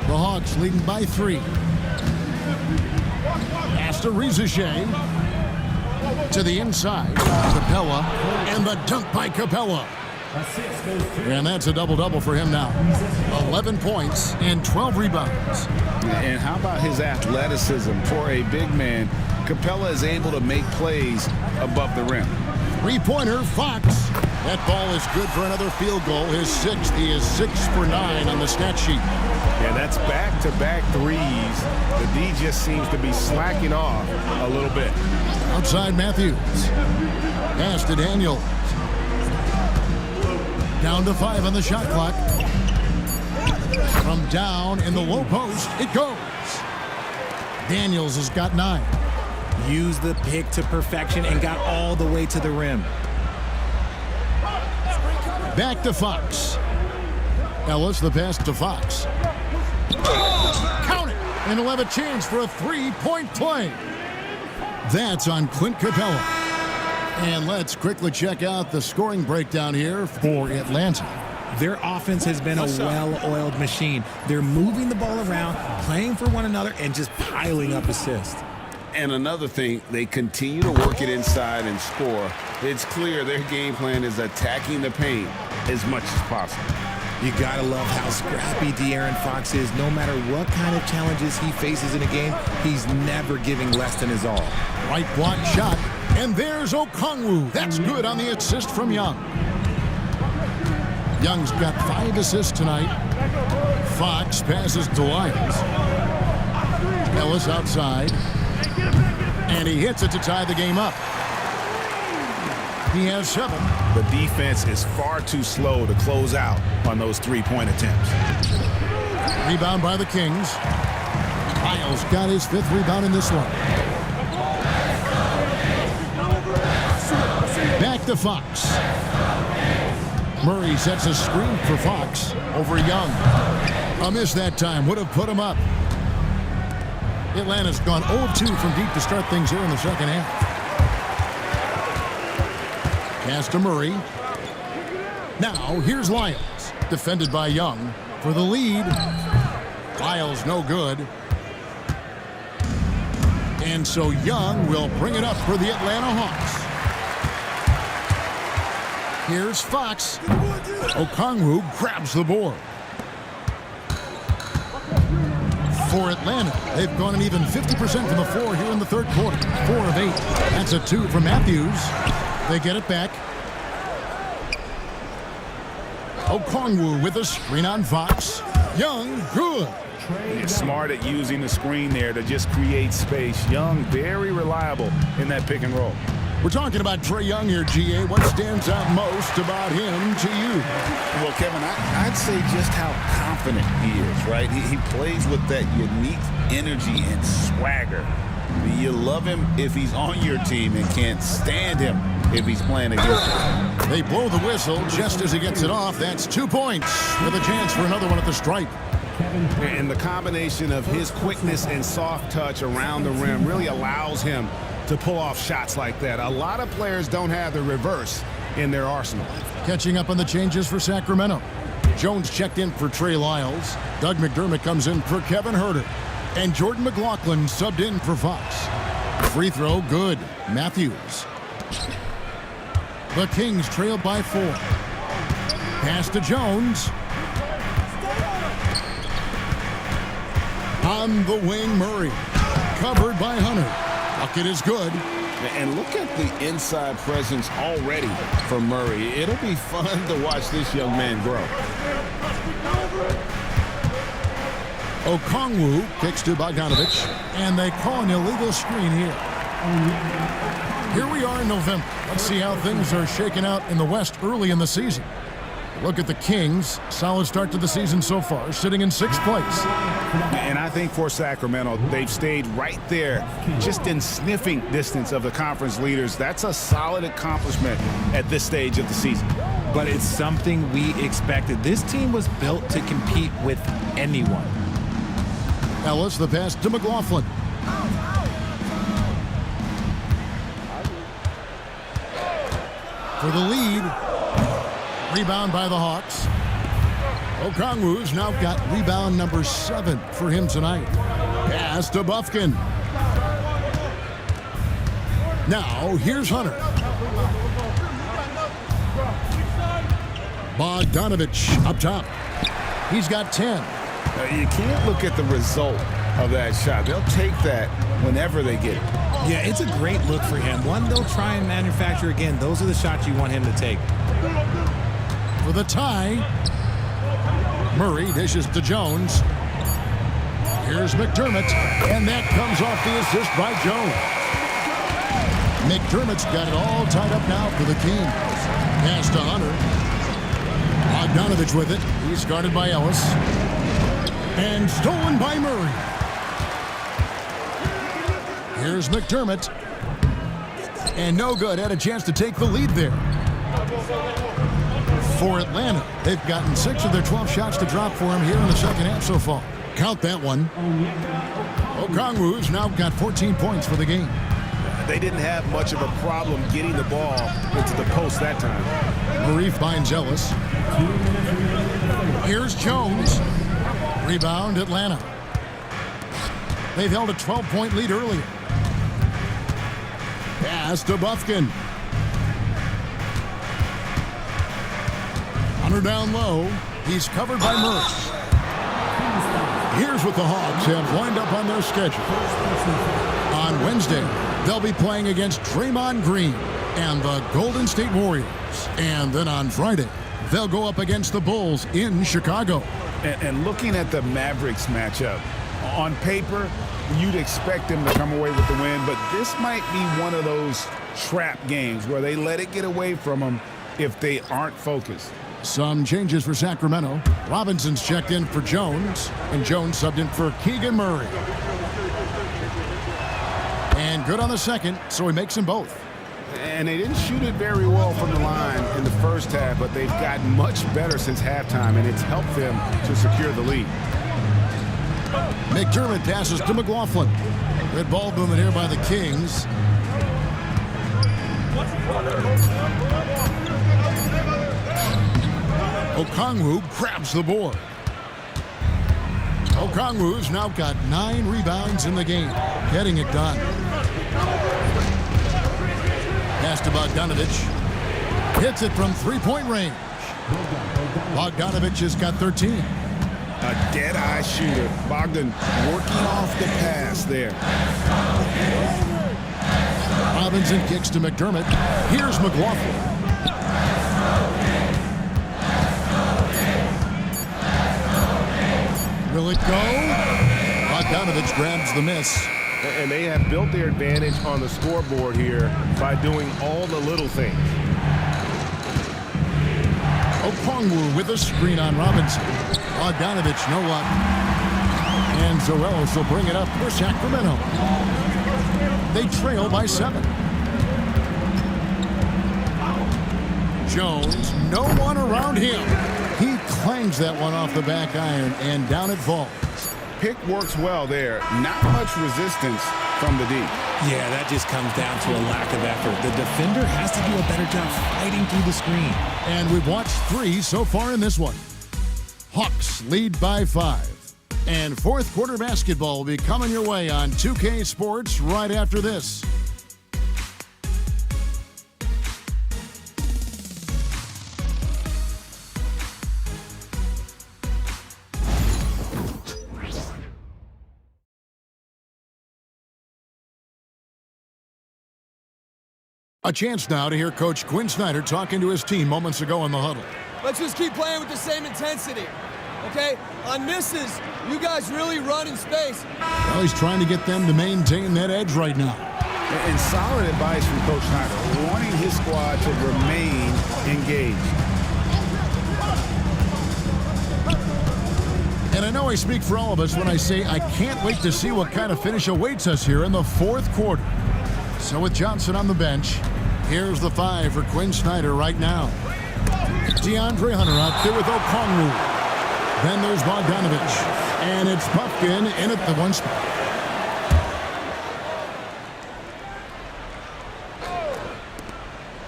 The Hawks leading by 3. Pass to Rizichet. To the inside. Capella. And the dunk by Capella. And that's a double-double for him now. 11 points and 12 rebounds. And how about his athleticism for a big man? Capella is able to make plays above the rim. Three-pointer, Fox. That ball is good for another field goal. His 6th. He is 6 for 9 on the stat sheet. Yeah, that's back-to-back threes. The D just seems to be slacking off a little bit. Outside Matthews. Pass to Daniels. Down to 5 on the shot clock. From down in the low post, it goes. Daniels has got 9. Used the pick to perfection and got all the way to the rim. Back to Fox. Ellis, the pass to Fox. Count it! And he'll have a chance for a three-point play. That's on Clint Capella. And let's quickly check out the scoring breakdown here for Atlanta. Their offense has been a well-oiled machine. They're moving the ball around, playing for one another, and just piling up assists. And another thing, they continue to work it inside and score. It's clear their game plan is attacking the paint as much as possible. You gotta love how scrappy De'Aaron Fox is. No matter what kind of challenges he faces in a game, he's never giving less than his all. Right block shot, and there's Okongwu. That's good on the assist from Young. Young's got 5 assists tonight. Fox passes to Lyons. Ellis outside. And he hits it to tie the game up. He has 7. The defense is far too slow to close out on those three-point attempts. Rebound by the Kings. Miles got his 5th rebound in this one. Back to Fox. Murray sets a screen for Fox over Young. A miss that time. Would have put him up. Atlanta's gone 0-2 from deep to start things here in the second half. Pass to Murray. Now, here's Lyons. Defended by Young for the lead. Lyles no good. And so Young will bring it up for the Atlanta Hawks. Here's Fox. Okongwu grabs the board. For Atlanta, they've gone an even 50% from the floor here in the third quarter. 4 of 8. That's a 2 from Matthews. They get it back. Okongwu with a screen on Fox. Young, good. He's smart at using the screen there to just create space. Young, very reliable in that pick and roll. We're talking about Trae Young here, GA. What stands out most about him to you? Well, Kevin, I'd say just how confident he is, right? He plays with that unique energy and swagger. You love him if he's on your team and can't stand him if he's playing against you. They blow the whistle just as he gets it off. That's 2 points with a chance for another one at the stripe. And the combination of his quickness and soft touch around the rim really allows him to pull off shots like that. A lot of players don't have the reverse in their arsenal. Catching up on the changes for Sacramento. Jones checked in for Trey Lyles. Doug McDermott comes in for Kevin Huerter. And Jordan McLaughlin subbed in for Fox. Free throw, good. Matthews. The Kings trail by 4. Pass to Jones. On the wing, Murray. Covered by Hunter. Bucket is good. And look at the inside presence already for Murray. It'll be fun to watch this young man grow. Okongwu kicks to Bogdanovich, and they call an illegal screen here. Here we are in November. Let's see how things are shaking out in the West early in the season. Look at the Kings. Solid start to the season so far, sitting in 6th place. And I think for Sacramento, they've stayed right there, just in sniffing distance of the conference leaders. That's a solid accomplishment at this stage of the season. But it's something we expected. This team was built to compete with anyone. Ellis, the pass to McLaughlin. For the lead. Rebound by the Hawks. Okongwu's now got rebound number 7 for him tonight. Pass to Bufkin. Now, here's Hunter. Bogdanovich up top. He's got 10. You can't look at the result of that shot. They'll take that whenever they get it. Yeah, it's a great look for him. One they'll try and manufacture again. Those are the shots you want him to take. For the tie, Murray dishes to Jones. Here's McDermott, and that comes off the assist by Jones. McDermott's got it all tied up now for the Kings. Pass to Hunter. Bogdanovich with it. He's guarded by Ellis. And stolen by Murray. Here's McDermott. And no good. Had a chance to take the lead there. For Atlanta, they've gotten 6 of their 12 shots to drop for him here in the second half so far. Count that one. Okongwu's now got 14 points for the game. They didn't have much of a problem getting the ball into the post that time. Murray finds Ellis. Here's Jones. Rebound, Atlanta. They've held a 12-point lead earlier. Pass to Bufkin. Hunter down low. He's covered by Murray. Here's what the Hawks have lined up on their schedule. On Wednesday, they'll be playing against Draymond Green and the Golden State Warriors. And then on Friday, they'll go up against the Bulls in Chicago. And looking at the Mavericks matchup, on paper, you'd expect them to come away with the win, but this might be one of those trap games where they let it get away from them if they aren't focused. Some changes for Sacramento. Robinson's checked in for Jones, and Jones subbed in for Keegan Murray. And good on the second, so he makes them both. And they didn't shoot it very well from the line in the first half, but they've gotten much better since halftime, and it's helped them to secure the lead. McDermott passes to McLaughlin. Good ball movement here by the Kings. Okongwu grabs the board. Okongwu's now got 9 rebounds in the game, getting it done. Pass to Bogdanovich. Hits it from 3-point range. Bogdanovich has got 13. A dead-eye shooter. Bogdan working off the pass there. Robinson kicks to McDermott. Here's McLaughlin. Will it go? Bogdanovich grabs the miss. And they have built their advantage on the scoreboard here by doing all the little things. Okongwu with a screen on Robinson. Bogdanovich, no luck. And Zoelos will bring it up for Sacramento. They trail by 7. Jones, no one around him. He clangs that one off the back iron, and down it falls. Pick works well there. Not much resistance from the D. Yeah, that just comes down to a lack of effort. The defender has to do a better job fighting through the screen. And we've watched 3 so far in this one. Hawks lead by 5. And fourth quarter basketball will be coming your way on 2K Sports right after this. A chance now to hear Coach Quinn Snyder talking to his team moments ago in the huddle. Let's just keep playing with the same intensity, okay? On misses, you guys really run in space. Well, he's trying to get them to maintain that edge right now. And solid advice from Coach Snyder, wanting his squad to remain engaged. And I know I speak for all of us when I say I can't wait to see what kind of finish awaits us here in the fourth quarter. So with Johnson on the bench, here's the 5 for Quinn Snyder right now. DeAndre Hunter out there with Okongwu. Then there's Bogdanovich. And it's Puffkin in at the 1 spot.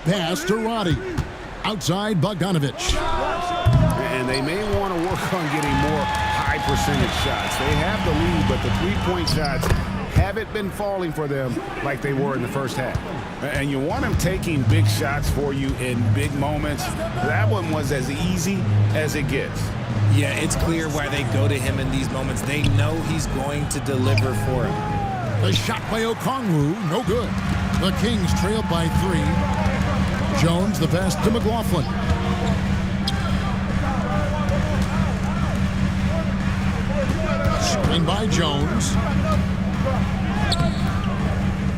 Pass to Roddy. Outside Bogdanovich. And they may want to work on getting more high percentage shots. They have the lead, but the three-point shots haven't been falling for them like they were in the first half. And you want them taking big shots for you in big moments. That one was as easy as it gets. Yeah, it's clear why they go to him in these moments. They know he's going to deliver for them. The shot by Okongwu, no good. The Kings trail by 3. Jones, the pass to McLaughlin. Screen by Jones.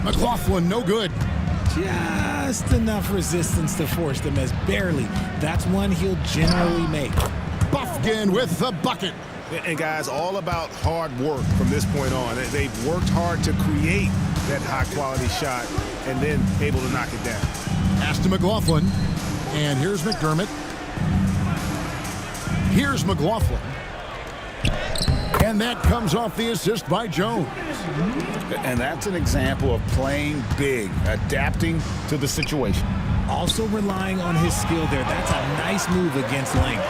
McLaughlin, no good. Just enough resistance to force them as barely. That's one he'll generally make. Buffkin with the bucket. And guys, all about hard work from this point on. They've worked hard to create that high-quality shot and then able to knock it down. Pass to McLaughlin. And here's McDermott. Here's McLaughlin. And that comes off the assist by Jones. And that's an example of playing big, adapting to the situation. Also relying on his skill there. That's a nice move against length.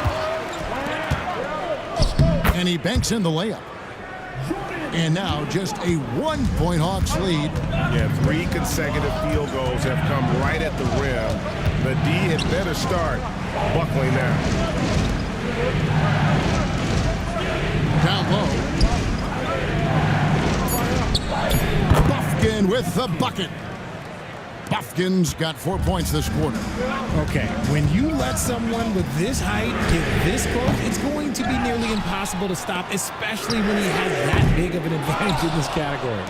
And he banks in the layup. And now just a 1-point Hawks lead. Yeah, 3 consecutive field goals have come right at the rim. The D had better start buckling now. Down low. Buffkin with the bucket. Buffkin's got 4 points this quarter. Okay, when you let someone with this height get this close, it's going to be nearly impossible to stop, especially when he has that big of an advantage in this category.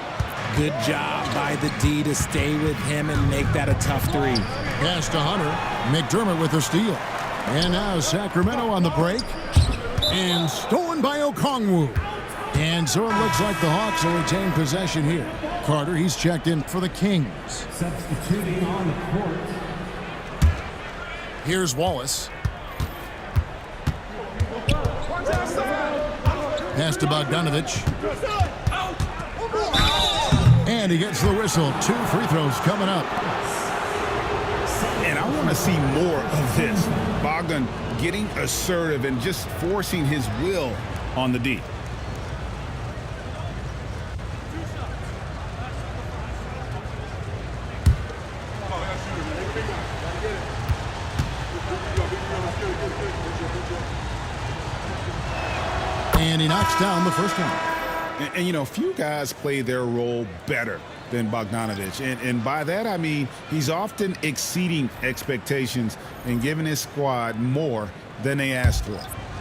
Good job by the D to stay with him and make that a tough 3. Pass to Hunter. McDermott with the steal. And now Sacramento on the break. And stolen by Okongwu. And so it looks like the Hawks will retain possession here. Carter, he's checked in for the Kings. Substituting on the court. Here's Wallace. Pass to Bogdanovich. And he gets the whistle. 2 free throws coming up. And I want to see more of this. Bogdan getting assertive and just forcing his will on the D. And he knocks down the first one. And you know, few guys play their role better than Bogdanovich. And by that, I mean he's often exceeding expectations and giving his squad more than they asked for.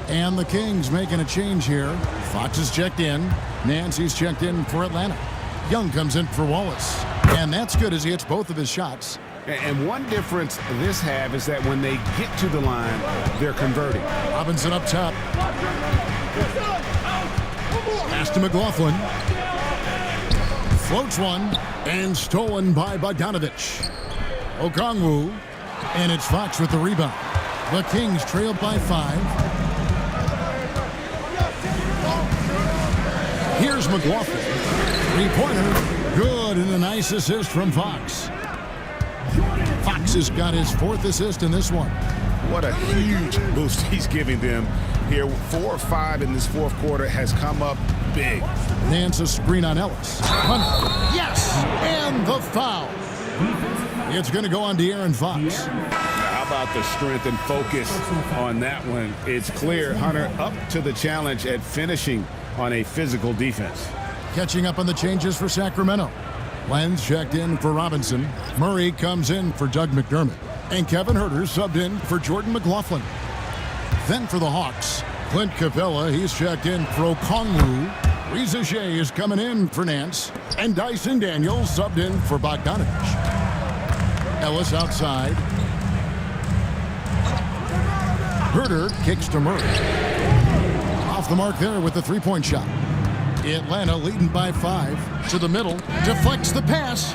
And the Kings making a change here. Fox is checked in. Nancy's checked in for Atlanta. Young comes in for Wallace. And that's good as he hits both of his shots. And one difference this half is that when they get to the line, they're converting. Robinson up top. Pass to McLaughlin. Floats one. And stolen by Bogdanovich. Okongwu. And it's Fox with the rebound. The Kings trail by 5. Here's McLaughlin. Three-pointer. Good, and a nice assist from Fox. Fox has got his 4th assist in this one. What a huge boost he's giving them here. 4 or 5 in this 4th quarter has come up big. Nance a screen on Ellis. Hunter. Yes! And the foul. It's going to go on De'Aaron Fox. How about the strength and focus on that one? It's clear Hunter up to the challenge at finishing on a physical defense. Catching up on the changes for Sacramento. Lenz checked in for Robinson. Murray comes in for Doug McDermott. And Kevin Huerter subbed in for Jordan McLaughlin. Then for the Hawks, Clint Capella, he's checked in for Okongwu. Reza Shea is coming in for Nance. And Dyson Daniels subbed in for Bogdanovich. Ellis outside. Huerter kicks to Murray. Off the mark there with the three-point shot. Atlanta leading by 5 to the middle. Deflects the pass.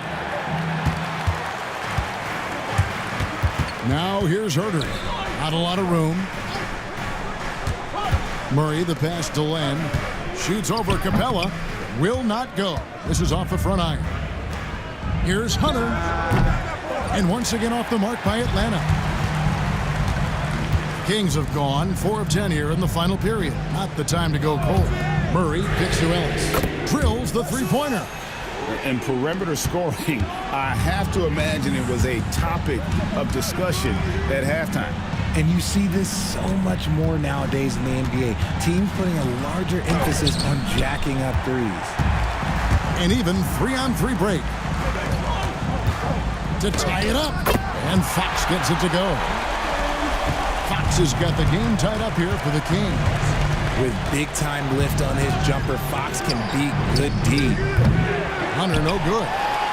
Now here's Huerter. Not a lot of room. Murray, the pass to Len. Shoots over Capella. Will not go. This is off the front iron. Here's Hunter. And once again off the mark by Atlanta. Kings have gone 4 of 10 here in the final period. Not the time to go cold. Murray kicks to Ellis. Drills the three-pointer. And perimeter scoring, I have to imagine it was a topic of discussion at halftime. And you see this so much more nowadays in the NBA. Teams putting a larger emphasis on jacking up threes. And even 3-on-3 break. To tie it up. And Fox gets it to go. Fox has got the game tied up here for the Kings. With big-time lift on his jumper, Fox can beat good D. Hunter, no good.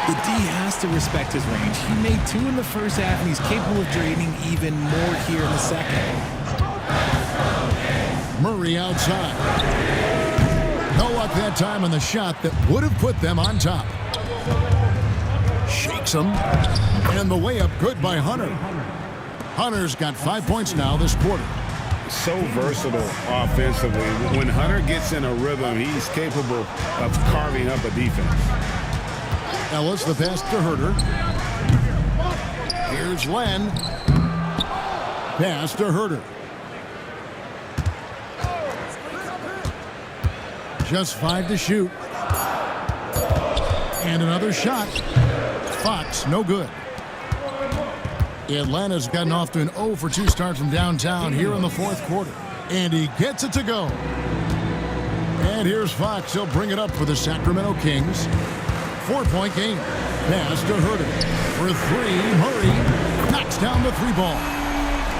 The D has to respect his range. He made 2 in the first half, and he's capable of draining even more here in the second. Murray outside. No luck that time on the shot that would have put them on top. Shakes him. And the layup good by Hunter. Hunter's got 5 points now this quarter. So versatile offensively. When Hunter gets in a rhythm, he's capable of carving up a defense. Ellis, the pass to Huerter. Here's Len. Pass to Huerter. Just 5 to shoot. And another shot. Fox, no good. Atlanta's gotten off to an 0 for 2 start from downtown here in the 4th quarter. And he gets it to go. And here's Fox. He'll bring it up for the Sacramento Kings. 4-point game. Pass to Huerter. For 3, Murray knocks down the 3 ball.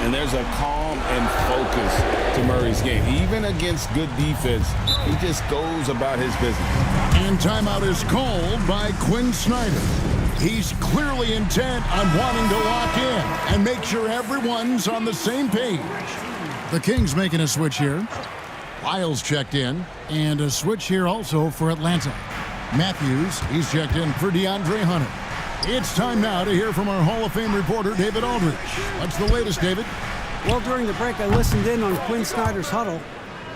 And there's a calm and focus to Murray's game. Even against good defense, he just goes about his business. And timeout is called by Quinn Snyder. He's clearly intent on wanting to lock in and make sure everyone's on the same page. The Kings making a switch here. Lyles checked in, and a switch here also for Atlanta. Matthews, he's checked in for DeAndre Hunter. It's time now to hear from our Hall of Fame reporter, David Aldridge. What's the latest, David? Well, during the break, I listened in on Quinn Snyder's huddle.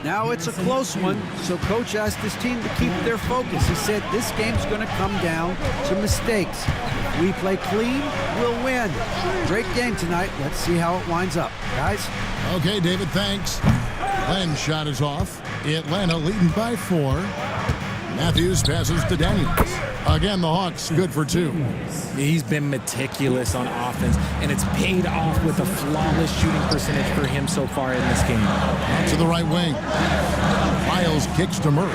Now it's a close one, so Coach asked his team to keep their focus. He said this game's going to come down to mistakes. If we play clean, we'll win. Great game tonight. Let's see how it winds up, guys. Okay, David, thanks. Len's shot is off. Atlanta leading by 4. Matthews passes to Daniels. Again, the Hawks good for 2. He's been meticulous on offense, and it's paid off with a flawless shooting percentage for him so far in this game. Out to the right wing. Miles kicks to Murray.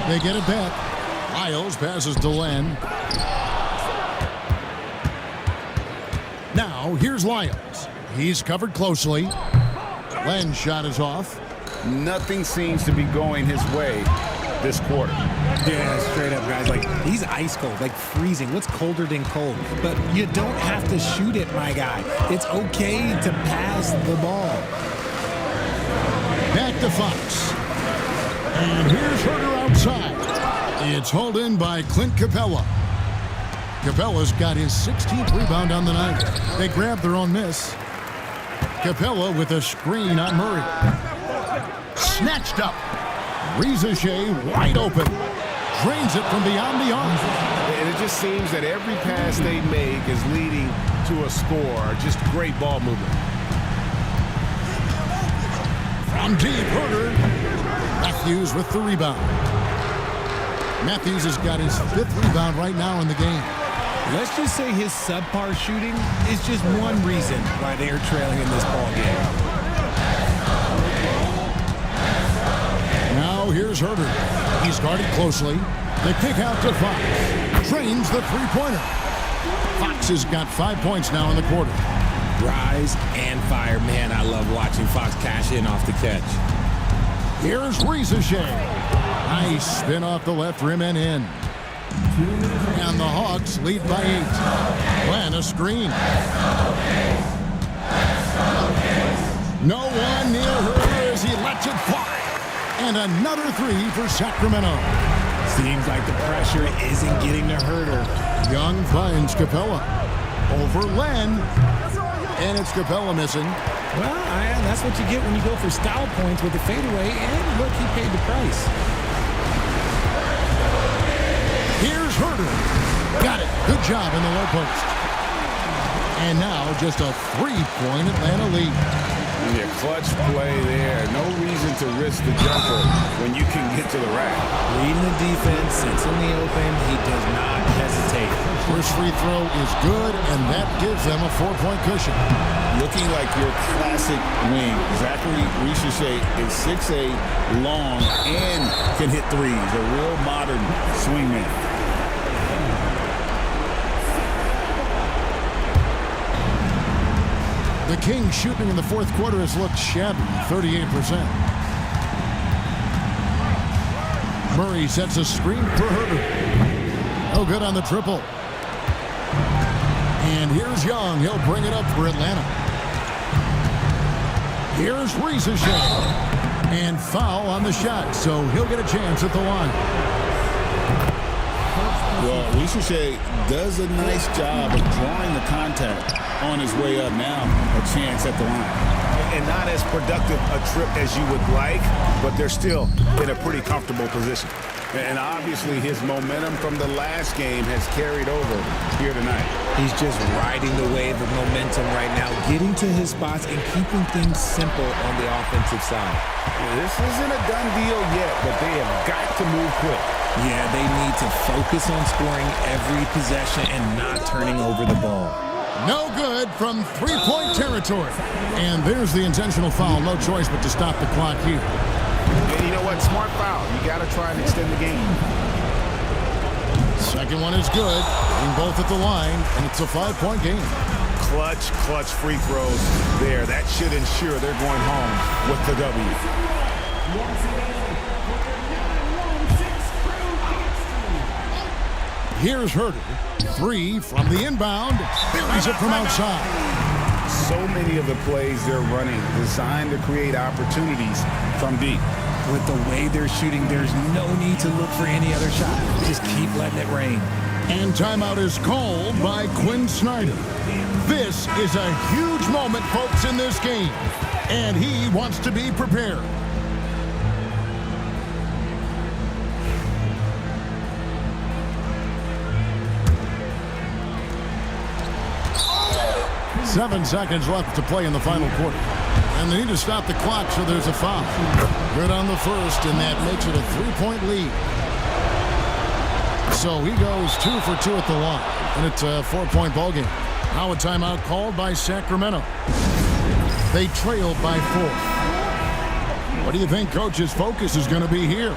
They get it back. Miles passes to Len. Now, here's Lyles. He's covered closely. Len's shot is off. Nothing seems to be going his way this quarter. Yeah, straight up, guys. Like, he's ice cold, like freezing. What's colder than cold? But you don't have to shoot it, my guy. It's okay to pass the ball. Back to Fox. And here's Herter outside. It's hauled in by Clint Capella. Capella's got his 16th rebound on the night. They grab their own miss. Capella with a screen on Murray. Snatched up. Rizachet wide open. Drains it from beyond the arc. And it just seems that every pass they make is leading to a score. Just great ball movement. From deep, Herter. Matthews with the rebound. Matthews has got his 5th rebound right now in the game. Let's just say his subpar shooting is just one reason why they're trailing in this ball game. Now here's Herter. He's guarded closely. The kick out to Fox. Trains the three-pointer. Fox has got 5 points now in the quarter. Rise and fire. Man, I love watching Fox cash in off the catch. Here's Rizachet. Nice spin off the left rim and in. And the Hawks lead by 8. Plan a screen. No one near her as he lets it fly. And another 3 for Sacramento. Seems like the pressure isn't getting to Herter. Young finds Capella. Over Len. And it's Capella missing. Well, that's what you get when you go for style points with the fadeaway. And look, he paid the price. Here's Herter. Got it. Good job in the low post. And now just a 3-point Atlanta lead. Yeah, clutch play there. No reason to risk the jumper when you can get to the rack. Reading the defense, it's in the open. He does not hesitate. First free throw is good, and that gives them a 4-point cushion. Looking like your classic wing. Zachary Rizachet is 6'8", long, and can hit threes. A real modern swingman. The Kings shooting in the fourth quarter has looked shabby, 38%. Murray sets a screen for Herter. No good on the triple. And here's Young. He'll bring it up for Atlanta. Here's Rizachet. And foul on the shot, so he'll get a chance at the line. Well, Rizachet does a nice job of drawing the contact on his way up. Now a chance at the line. And not as productive a trip as you would like, but they're still in a pretty comfortable position. And obviously his momentum from the last game has carried over here tonight. He's just riding the wave of momentum right now, getting to his spots and keeping things simple on the offensive side. This isn't a done deal yet, but they have got to move quick. Yeah, they need to focus on scoring every possession and not turning over the ball. No good from three-point territory. And there's the intentional foul. No choice but to stop the clock here. And you know what? Smart foul. You got to try and extend the game. Second one is good. Being both at the line, and it's a 5-point game. Clutch free throws there. That should ensure they're going home with the W. Here's Herter. 3 from the inbound. Buries it from outside. So many of the plays they're running designed to create opportunities from deep. With the way they're shooting, there's no need to look for any other shot. Just keep letting it rain. And timeout is called by Quinn Snyder. This is a huge moment, folks, in this game. And he wants to be prepared. Seven seconds left to play in the final quarter. And they need to stop the clock, so there's a foul. Good on the first, and that makes it a 3-point lead. So he goes 2 for 2 at the line, and it's a 4-point ball game. Now a timeout called by Sacramento. They trail by 4. What do you think Coach's focus is going to be here?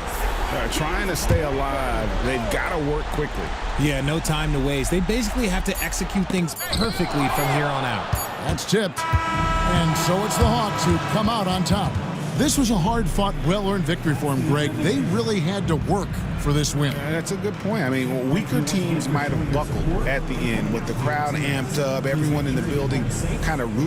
Trying to stay alive. They've got to work quickly. Yeah, no time to waste. They basically have to execute things perfectly from here on out. That's tipped. And so it's the Hawks who come out on top. This was a hard-fought, well-earned victory for them, Greg. They really had to work for this win. That's a good point. I mean, weaker teams might have buckled at the end with the crowd amped up, everyone in the building kind of rooting